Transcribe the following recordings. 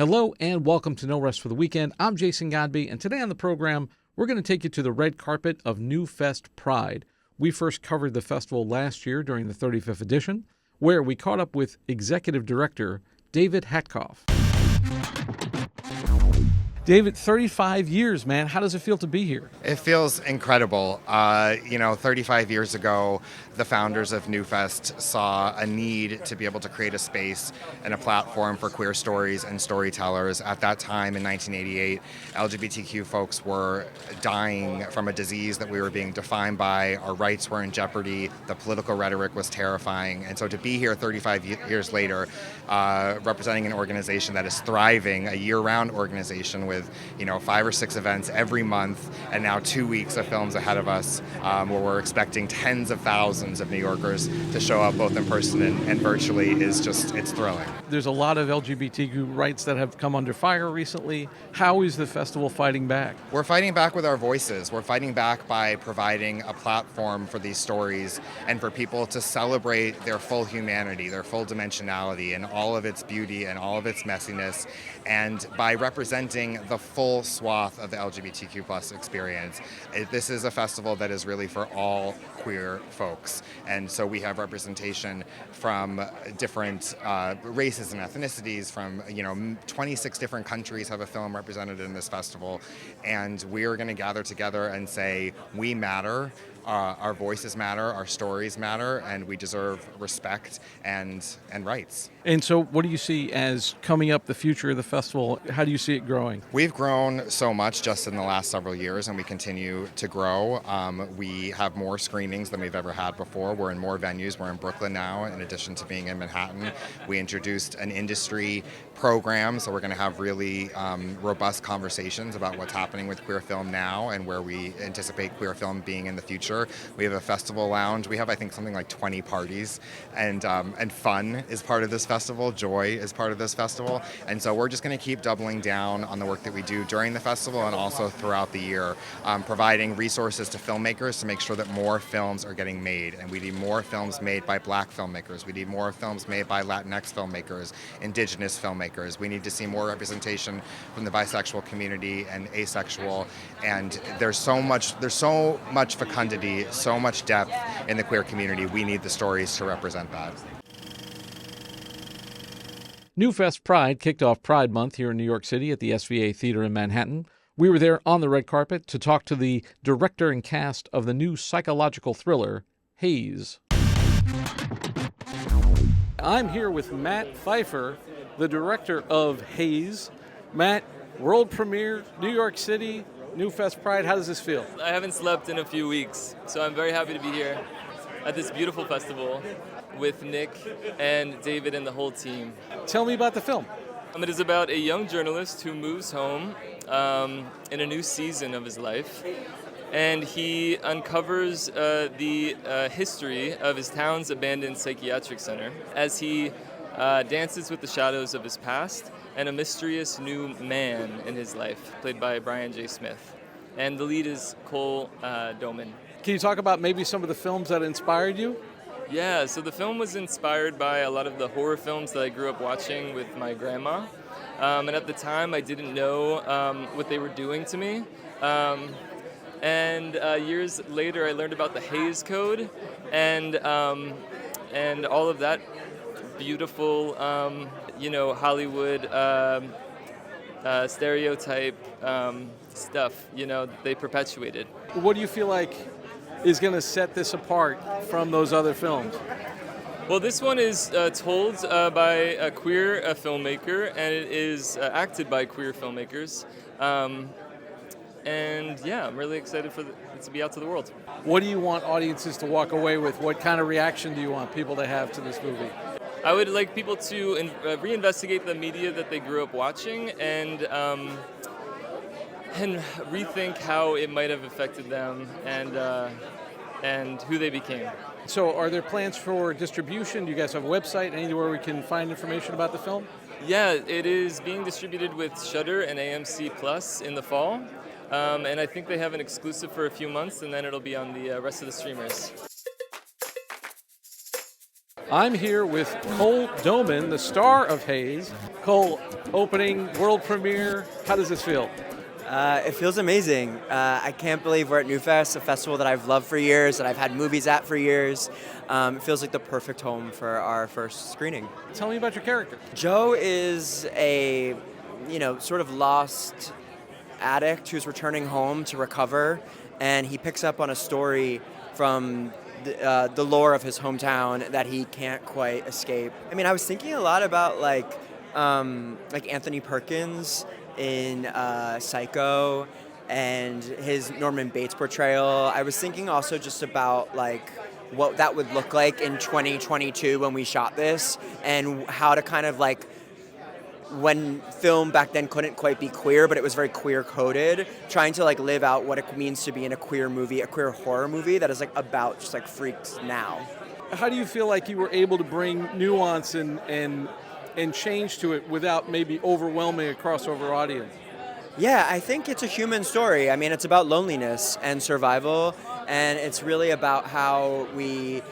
Hello and welcome to No Rest for the Weekend. I'm Jason Godbey, and today on the program, we're going to take you to the red carpet of NewFest Pride. We first covered the festival last year during the 35th edition, where we caught up with Executive Director David Fiffer. David, 35 years, man. How does it feel to be here? It feels incredible. 35 years ago, the founders of NewFest saw a need to be able to create a space and a platform for queer stories and storytellers. At that time, in 1988, LGBTQ folks were dying from a disease that we were being defined by. Our rights were in jeopardy. The political rhetoric was terrifying. And so to be here 35 years later, representing an organization that is thriving, a year-round organization with 5 or 6 events every month, and now 2 weeks of films ahead of us, where we're expecting tens of thousands of New Yorkers to show up both in person and virtually, it's thrilling. There's a lot of LGBTQ rights that have come under fire recently. How is the festival fighting back? We're fighting back with our voices. We're fighting back by providing a platform for these stories and for people to celebrate their full humanity, their full dimensionality, and all of its beauty and all of its messiness, and by representing the full swath of the LGBTQ plus experience. This is a festival that is really for all queer folks, and so we have representation from different races and ethnicities, from 26 different countries have a film represented in this festival, and we are going to gather together and say, we matter. Our voices matter, our stories matter, and we deserve respect and rights. And so what do you see as coming up the future of the festival? How do you see it growing? We've grown so much just in the last several years, and we continue to grow. We have more screenings than we've ever had before. We're in more venues. We're in Brooklyn now, in addition to being in Manhattan. We introduced an industry program, so we're going to have really robust conversations about what's happening with queer film now and where we anticipate queer film being in the future. We have a festival lounge. We have, I think, something like 20 parties, and fun is part of this festival. Joy is part of this festival, and so we're just going to keep doubling down on the work that we do during the festival and also throughout the year, providing resources to filmmakers to make sure that more films are getting made, and we need more films made by Black filmmakers. We need more films made by Latinx filmmakers, Indigenous filmmakers. We need to see more representation from the bisexual community and asexual, and there's so much fecundity, so much depth in the queer community. We need the stories to represent that. NewFest Pride kicked off Pride Month here in New York City at the SVA Theater in Manhattan. We were there on the red carpet to talk to the director and cast of the new psychological thriller, Haze. I'm here with Matt Fiffer, the director of Haze. Matt, world premiere, New York City, NewFest Pride. How does this feel? I haven't slept in a few weeks, so I'm very happy to be here at this beautiful festival with Nick and David and the whole team. Tell me about the film. It is about a young journalist who moves home in a new season of his life, and he uncovers the history of his town's abandoned psychiatric center as he dances with the shadows of his past and a mysterious new man in his life, played by Brian J. Smith. And the lead is Doman. Can you talk about maybe some of the films that inspired you? Yeah, so the film was inspired by a lot of the horror films that I grew up watching with my grandma. And at the time, I didn't know what they were doing to me. And years later, I learned about the Haze Code and all of that beautiful, Hollywood stereotype stuff, they perpetuated. What do you feel like is going to set this apart from those other films? Well, this one is told by a queer filmmaker, and it is acted by queer filmmakers. And yeah, I'm really excited for it to be out to the world. What do you want audiences to walk away with? What kind of reaction do you want people to have to this movie? I would like people to reinvestigate the media that they grew up watching and rethink how it might have affected them and who they became. So are there plans for distribution? Do you guys have a website, anywhere we can find information about the film? Yeah, it is being distributed with Shudder and AMC Plus in the fall. And I think they have an exclusive for a few months, and then it'll be on the rest of the streamers. I'm here with Cole Doman, the star of Haze. Cole, opening, world premiere, how does this feel? It feels amazing. I can't believe we're at NewFest, a festival that I've loved for years, that I've had movies at for years. It feels like the perfect home for our first screening. Tell me about your character. Joe is a, sort of lost addict who's returning home to recover, and he picks up on a story from the lore of his hometown that he can't quite escape. I mean, I was thinking a lot about like Anthony Perkins in Psycho and his Norman Bates portrayal. I was thinking also just about like what that would look like in 2022 when we shot this, and how to kind of like, when film back then couldn't quite be queer, but it was very queer coded, trying to like live out what it means to be in a queer movie, a queer horror movie that is like about just like freaks now. How do you feel like you were able to bring nuance and change to it without maybe overwhelming a crossover audience? Yeah, I think it's a human story. I mean, it's about loneliness and survival, and it's really about how we,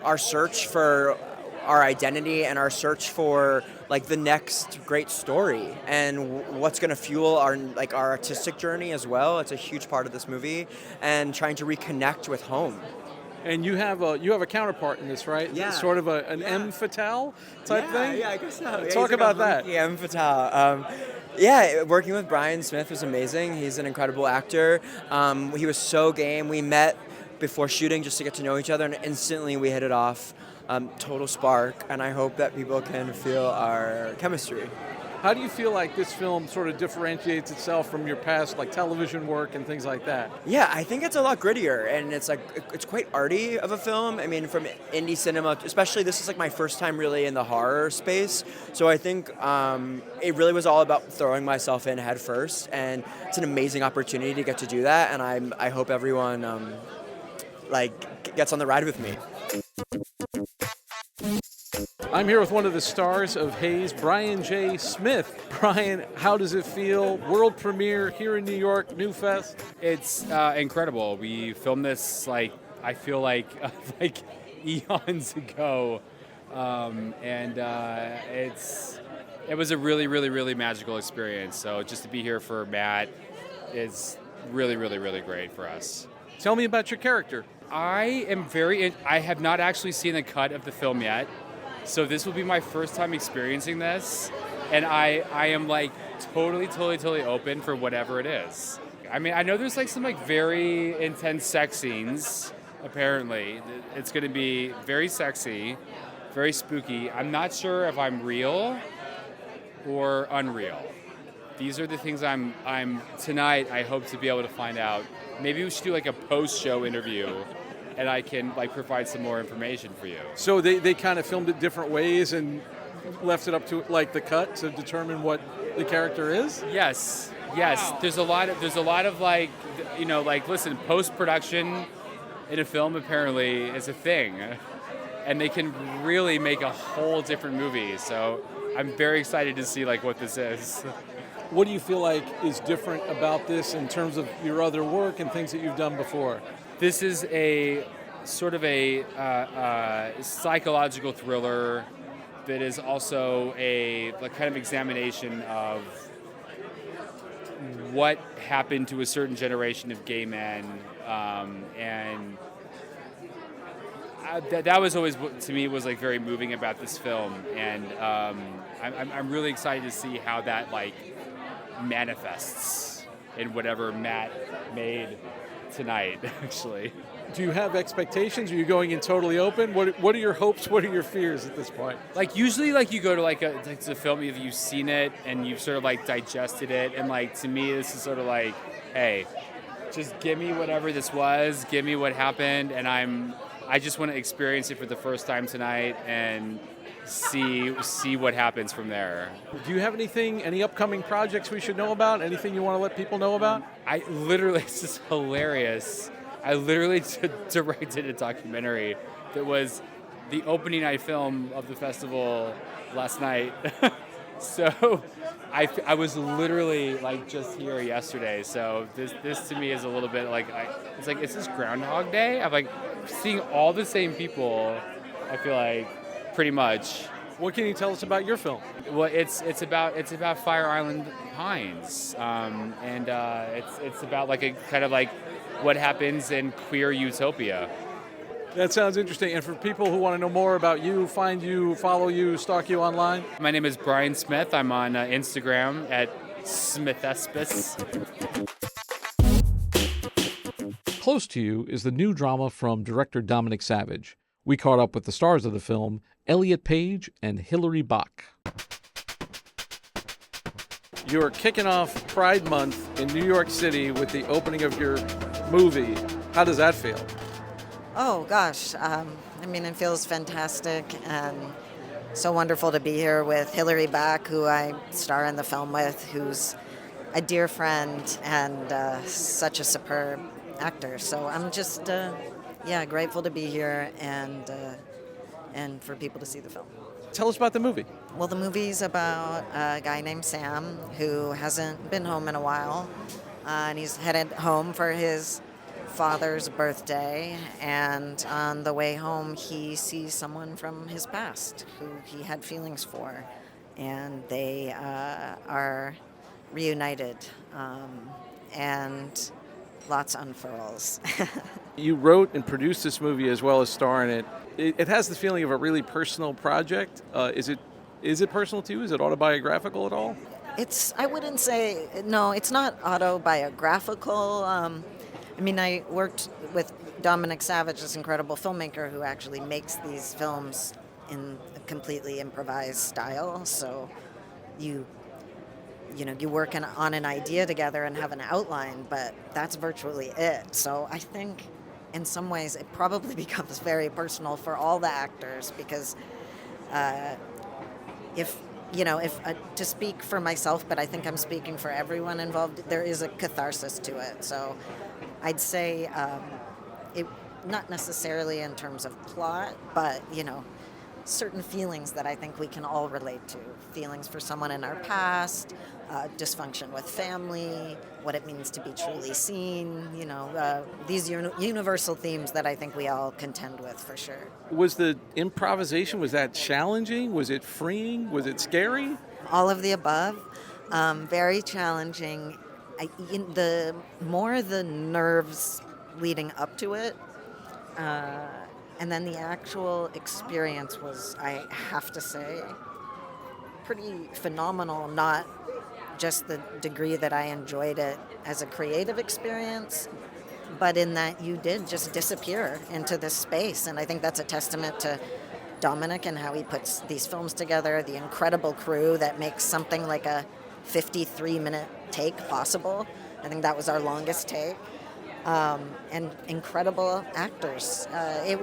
our search for our identity and our search for like the next great story and what's going to fuel our artistic journey as well. It's a huge part of this movie, and trying to reconnect with home. And you have a counterpart in this, right? Yeah. Sort of an M fatale type thing? Yeah, I guess so. Talk about that. Yeah, M fatale. Working with Brian Smith was amazing. He's an incredible actor. He was so game. We met before shooting just to get to know each other, and instantly we hit it off. Total spark, and I hope that people can feel our chemistry. How do you feel like this film sort of differentiates itself from your past like television work and things like that? Yeah, I think it's a lot grittier, and it's quite arty of a film. I mean, from indie cinema, especially, this is like my first time really in the horror space. So I think it really was all about throwing myself in head first, and it's an amazing opportunity to get to do that. And I hope everyone gets on the ride with me. I'm here with one of the stars of Haze, Brian J. Smith. Brian, how does it feel? World premiere here in New York, NewFest. It's incredible. We filmed this I feel like eons ago, and it was a really, really, really magical experience. So just to be here for Matt is really, really, really great for us. Tell me about your character. I have not actually seen the cut of the film yet. So this will be my first time experiencing this, and I am like totally open for whatever it is. I mean, I know there's some very intense sex scenes, apparently. It's going to be very sexy, very spooky. I'm not sure if I'm real or unreal. These are the things tonight I hope to be able to find out. Maybe we should do a post-show interview, and I can provide some more information for you. So they kind of filmed it different ways and left it up to the cut to determine what the character is? Yes. There's a lot of listen, post-production in a film apparently is a thing, and they can really make a whole different movie. So I'm very excited to see what this is. What do you feel like is different about this in terms of your other work and things that you've done before? This is a sort of a psychological thriller that is also a kind of examination of what happened to a certain generation of gay men, and that was always, to me, was very moving about this film, and I'm really excited to see how that manifests in whatever Matt made tonight, actually. Do you have expectations? Are you going in totally open? What are your hopes? What are your fears at this point? Usually, you go to to a film, if you've seen it and you've sort of digested it, and to me, this is sort of hey, just give me whatever this was, give me what happened, and I just want to experience it for the first time tonight and see what happens from there. Do you have any upcoming projects we should know about? Anything you want to let people know about? It's just hilarious. I literally directed a documentary that was the opening night film of the festival last night. So I was literally just here yesterday. So this to me is a little bit is this Groundhog Day? I'm seeing all the same people, I feel like, pretty much. What can you tell us about your film? Well, it's about Fire Island Pines, and it's about like a kind of like what happens in queer utopia. That sounds interesting. And for people who want to know more about you, find you, follow you, stalk you online? My name is Brian Smith. I'm on Instagram at Smithespis. Close to You is the new drama from director Dominic Savage. We caught up with the stars of the film, Elliot Page and Hilary Baack. You're kicking off Pride Month in New York City with the opening of your movie. How does that feel? Oh, gosh. It feels fantastic and so wonderful to be here with Hilary Baack, who I star in the film with, who's a dear friend and such a superb actor. So I'm just, grateful to be here and for people to see the film. Tell us about the movie. Well, the movie's about a guy named Sam who hasn't been home in a while, and he's headed home for his father's birthday, and on the way home he sees someone from his past who he had feelings for, and they are reunited, and lots unfurls. You wrote and produced this movie as well as star in it. It has the feeling of a really personal project. Is it personal to you? Is it autobiographical at all? I wouldn't say, no, it's not autobiographical. I worked with Dominic Savage, this incredible filmmaker who actually makes these films in a completely improvised style. So you work on an idea together and have an outline, but that's virtually it. So I think in some ways it probably becomes very personal for all the actors because to speak for myself, but I think I'm speaking for everyone involved, there is a catharsis to it. So I'd say it not necessarily in terms of plot, but certain feelings that I think we can all relate to. Feelings for someone in our past, dysfunction with family, what it means to be truly seen, these universal themes that I think we all contend with for sure. Was the improvisation, was that challenging? Was it freeing? Was it scary? All of the above. Very challenging. The more the nerves leading up to it, and then the actual experience was, I have to say, pretty phenomenal, not just the degree that I enjoyed it as a creative experience, but in that you did just disappear into this space. And I think that's a testament to Dominic and how he puts these films together, the incredible crew that makes something like a 53-minute take possible. I think that was our longest take. And incredible actors. It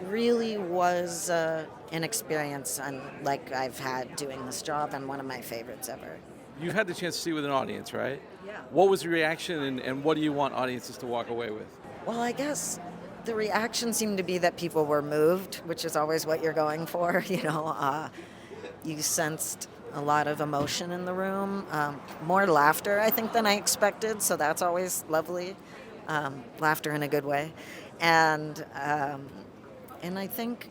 really was an experience like I've had doing this job, and one of my favorites ever. You had the chance to see with an audience, right? Yeah. What was the reaction, and what do you want audiences to walk away with? Well, I guess the reaction seemed to be that people were moved, which is always what you're going for. You sensed a lot of emotion in the room, more laughter, I think, than I expected, so that's always lovely. Laughter in a good way. And I think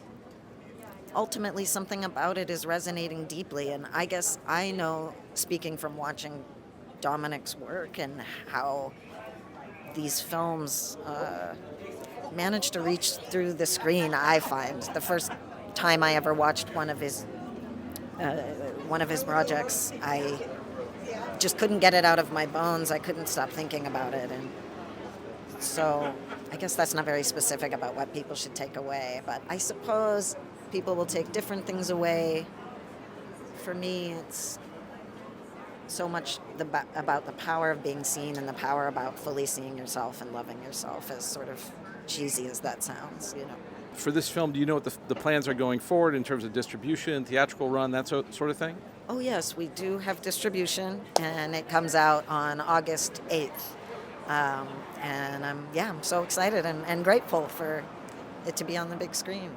ultimately something about it is resonating deeply, and I guess I know, speaking from watching Dominic's work and how these films manage to reach through the screen, I find. The first time I ever watched one of his projects, I just couldn't get it out of my bones. I couldn't stop thinking about it. And so I guess that's not very specific about what people should take away, but I suppose people will take different things away. For me, it's so much about the power of being seen and the power about fully seeing yourself and loving yourself, as sort of cheesy as that sounds, For this film, do you know what the plans are going forward in terms of distribution, theatrical run, that sort of thing? Oh, yes, we do have distribution, and it comes out on August 8th. And I'm so excited and grateful for it to be on the big screen.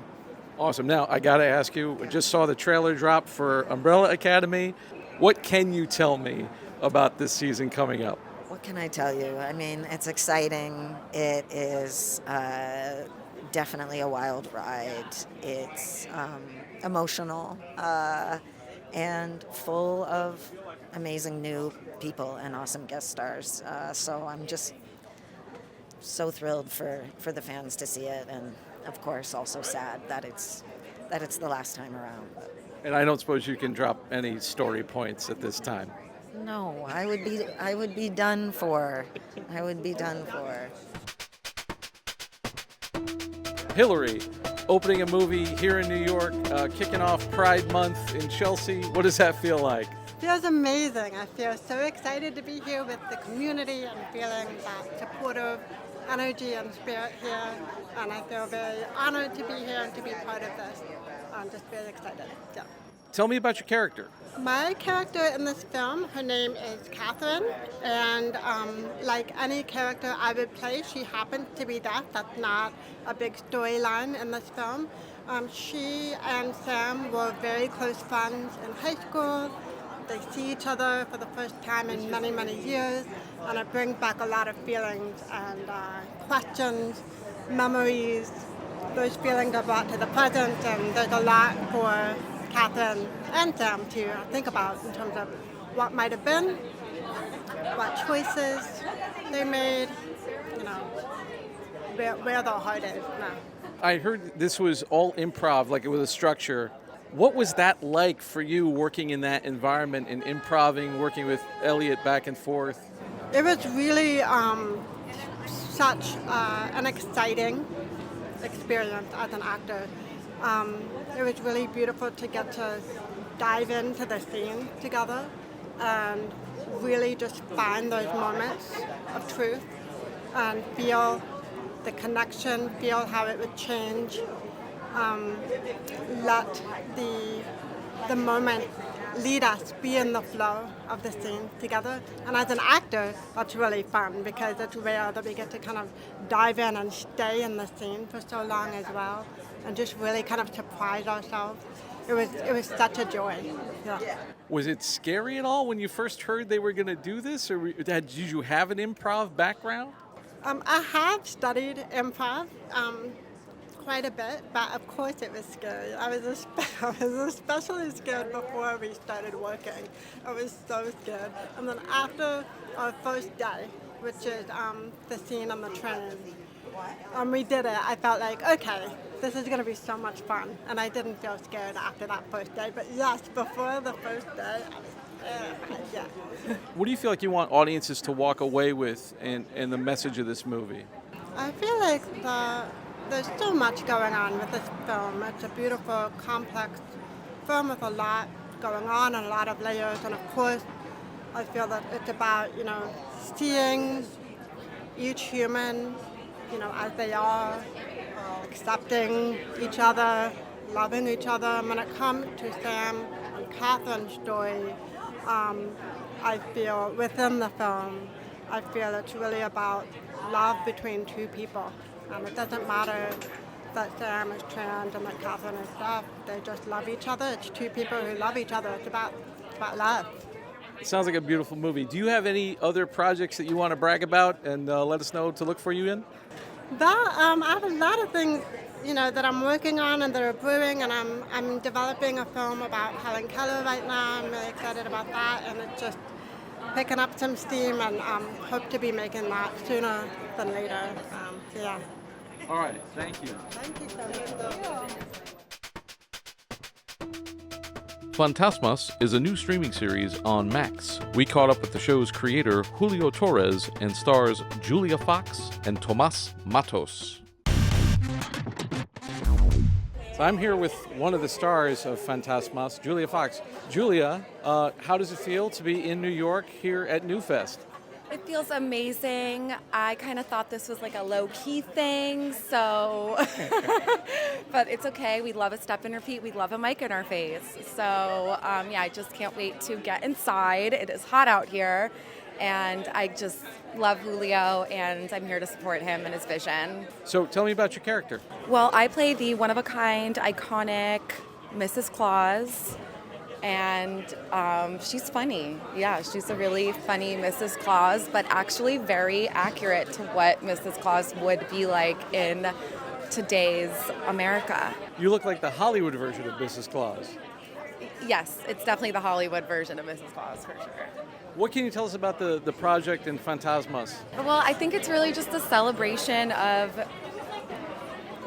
Awesome. Now, I got to ask you, I just saw the trailer drop for Umbrella Academy. What can you tell me about this season coming up? What What can I tell you? I mean, it's exciting. It is definitely a wild ride. It's emotional and full of amazing new people and awesome guest stars. So I'm just so thrilled for the fans to see it, and of course also sad that it's the last time around. And I don't suppose you can drop any story points at this time. No, I would be done for. I would be done for. Hillary, opening a movie here in New York, kicking off Pride Month in Chelsea. What does that feel like? Feels amazing. I feel so excited to be here with the community and feeling that supportive energy and spirit here. And I feel very honored to be here and to be part of this. I'm just very excited. Yeah. Tell me about your character. My character in this film, her name is Catherine, and like any character I would play, she happens to be deaf. That's not a big storyline in this film. She and Sam were very close friends in high school. They see each other for the first time in many, many years, and it brings back a lot of feelings and questions, memories. Those feelings are brought to the present, and there's a lot for Catherine and Sam to think about in terms of what might have been, what choices they made, where their heart is now. I heard this was all improv, like it was a structure. What was that like for you working in that environment and improvising, working with Elliot back and forth? It was really such an exciting experience as an actor. It was really beautiful to get to dive into the scene together and really just find those moments of truth and feel the connection, feel how it would change, let the moment lead us, be in the flow of the scene together. And as an actor, that's really fun because it's rare that we get to kind of dive in and stay in the scene for so long as well and just really kind of surprise ourselves. It was such a joy. Yeah. Was it scary at all when you first heard they were going to do this, or did you have an improv background? I have studied improv quite a bit, but of course it was scary. I was especially scared before we started working. I was so scared. And then after our first day, which is the scene on the train, we did it. I felt like, okay, this is going to be so much fun. And I didn't feel scared after that first day. But yes, before the first day, I was terrified, yeah. What do you feel like you want audiences to walk away with in the message of this movie? I feel like there's so much going on with this film. It's a beautiful, complex film with a lot going on and a lot of layers. And of course, I feel that it's about, seeing each human, as they are, accepting each other, loving each other. And when it comes to Sam and Catherine's story, I feel within the film, I feel it's really about love between two people. It doesn't matter that Sam is trans and that Catherine is deaf. They just love each other. It's two people who love each other. It's about love. It sounds like a beautiful movie. Do you have any other projects that you want to brag about and let us know to look for you in? I have a lot of things, that I'm working on and that are brewing, and I'm developing a film about Helen Keller right now. I'm really excited about that, and it's just picking up some steam, and hope to be making that sooner than later. Yeah. All right, thank you. Thank you so much. Fantasmas is a new streaming series on Max. We caught up with the show's creator, Julio Torres, and stars Julia Fox and Tomas Matos. So I'm here with one of the stars of Fantasmas, Julia Fox. Julia, how does it feel to be in New York here at NewFest? It feels amazing. I kind of thought this was like a low-key thing, so... but it's okay. We love a step in our feet. We love a mic in our face. So, I just can't wait to get inside. It is hot out here, and I just love Julio, and I'm here to support him and his vision. So tell me about your character. Well, I play the one-of-a-kind, iconic Mrs. Claus. And she's funny. Yeah, she's a really funny Mrs. Claus, but actually very accurate to what Mrs. Claus would be like in today's America. You look like the Hollywood version of Mrs. Claus. Yes, it's definitely the Hollywood version of Mrs. Claus for sure. What can you tell us about the project in Fantasmas? Well, I think it's really just a celebration of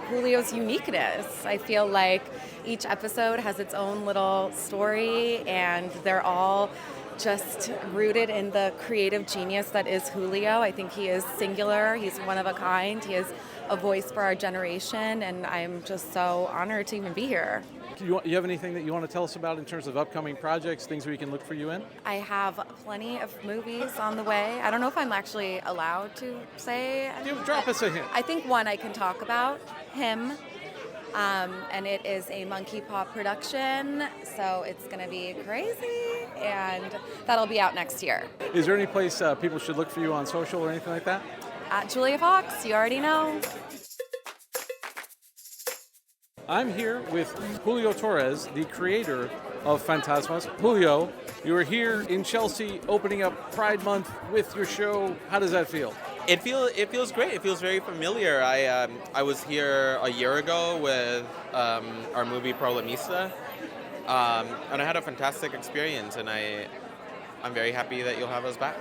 Julio's uniqueness. I feel like each episode has its own little story, and they're all just rooted in the creative genius that is Julio. I think he is singular. He's one of a kind. He is a voice for our generation, and I'm just so honored to even be here. You have anything that you want to tell us about in terms of upcoming projects, things we can look for you in? I have plenty of movies on the way. I don't know if I'm actually allowed to say. Drop us a hint. I think one I can talk about, him. And it is a Monkey Paw production, so it's going to be crazy, and that'll be out next year. Is there any place people should look for you on social or anything like that? At Julia Fox, you already know. I'm here with Julio Torres, the creator of Fantasmas. Julio, you are here in Chelsea opening up Pride Month with your show. How does that feel? It feels great. It feels very familiar. I was here a year ago with our movie Problemista, and I had a fantastic experience, and I'm very happy that you'll have us back.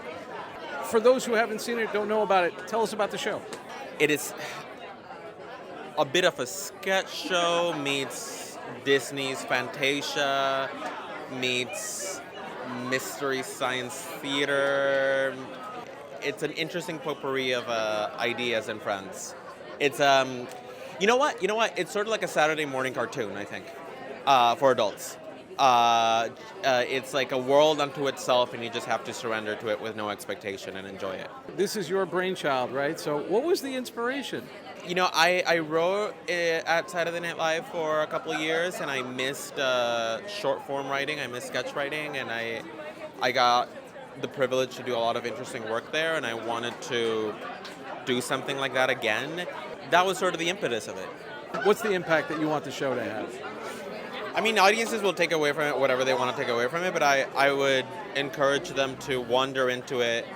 For those who haven't seen it, don't know about it, tell us about the show. It is a bit of a sketch show meets Disney's Fantasia meets Mystery Science Theater. It's an interesting potpourri of ideas and friends. It's you know what? It's sort of like a Saturday morning cartoon, I think, for adults. It's like a world unto itself, and you just have to surrender to it with no expectation and enjoy it. This is your brainchild, right? So what was the inspiration? You know, I wrote at Saturday Night Live for a couple of years, and I missed short form writing. I missed sketch writing, and I got the privilege to do a lot of interesting work there, and I wanted to do something like that again. That was sort of the impetus of it. What's the impact that you want the show to have? I mean, audiences will take away from it whatever they want to take away from it, but I would encourage them to wander into it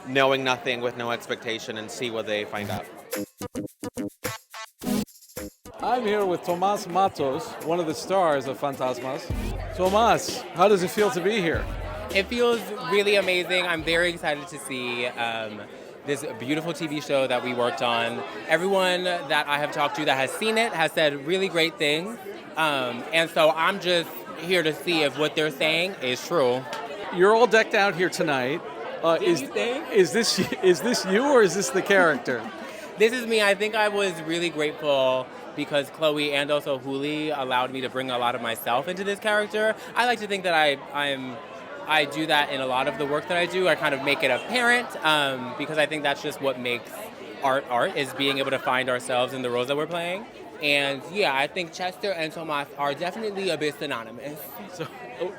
knowing nothing with no expectation and see what they find out. I'm here with Tomas Matos, one of the stars of Fantasmas. Tomas, how does it feel to be here? It feels really amazing. I'm very excited to see this beautiful TV show that we worked on. Everyone that I have talked to that has seen it has said really great things. And so I'm just here to see if what they're saying is true. You're all decked out here tonight. Is this you or is this the character? This is me. I think I was really grateful because Chloe and also Julio allowed me to bring a lot of myself into this character. I like to think that I do that in a lot of the work that I do. I kind of make it apparent because I think that's just what makes art is being able to find ourselves in the roles that we're playing. And yeah, I think Chester and Tomas are definitely a bit synonymous. So,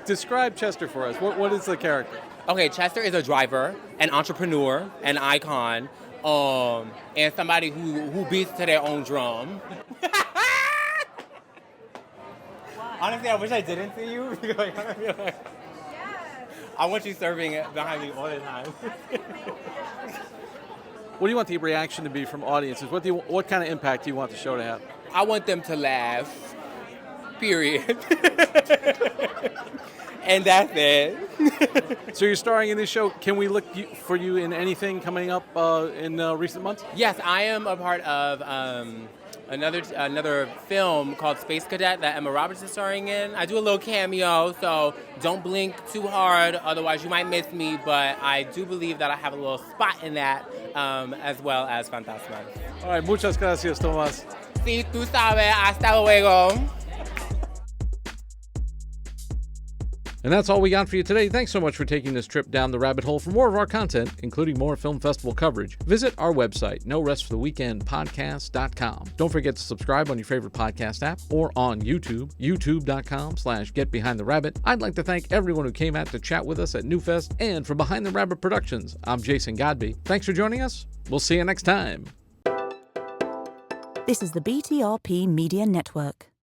describe Chester for us. What is the character? Okay, Chester is a driver, an entrepreneur, an icon, and somebody who beats to their own drum. Honestly, I wish I didn't see you. I want you serving it behind me all the time. What do you want the reaction to be from audiences? What kind of impact do you want the show to have? I want them to laugh, period. And that's it. So you're starring in this show. Can we look for you in anything coming up in recent months? Yes, I am a part of another film called Space Cadet that Emma Roberts is starring in. I do a little cameo, so don't blink too hard, otherwise you might miss me, but I do believe that I have a little spot in that, as well as Fantasmas. All right, muchas gracias, Tomas. Sí, tú sabes, hasta luego. And that's all we got for you today. Thanks so much for taking this trip down the rabbit hole. For more of our content, including more film festival coverage, visit our website, norestfortheweekendpodcast.com. Don't forget to subscribe on your favorite podcast app or on YouTube, youtube.com/getbehindtherabbit. I'd like to thank everyone who came out to chat with us at NewFest, and from Behind the Rabbit Productions, I'm Jason Godbey. Thanks for joining us. We'll see you next time. This is the BTRP Media Network.